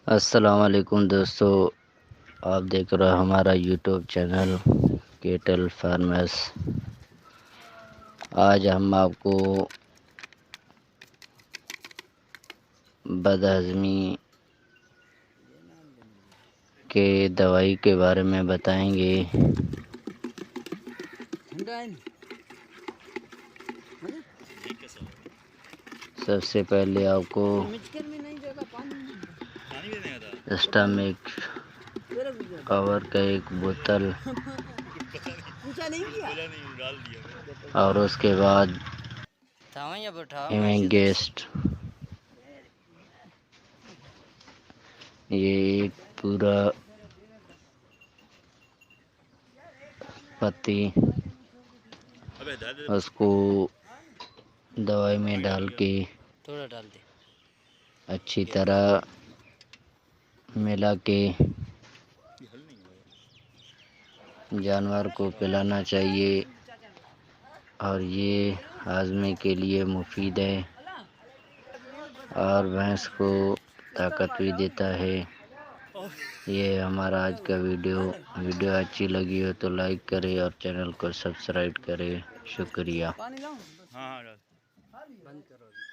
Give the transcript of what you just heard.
अस्सलाम वालेकुम दोस्तों, आप देख रहे हो हमारा यूट्यूब चैनल केटल फार्मर्स। आज हम आपको बदहज़मी के दवाई के बारे में बताएंगे। सबसे पहले आपको स्टमक कवर का एक बोतल और उसके बाद इमेंगेस्ट, ये एक पूरा पत्ती उसको दवाई में डाल के थोड़ा डाल दे। अच्छी तरह मिला के जानवर को पिलाना चाहिए और ये हाजमे के लिए मुफीद है और भैंस को ताकत भी देता है। ये हमारा आज का वीडियो अच्छी लगी हो तो लाइक करें और चैनल को सब्सक्राइब करें। शुक्रिया। बंद करो।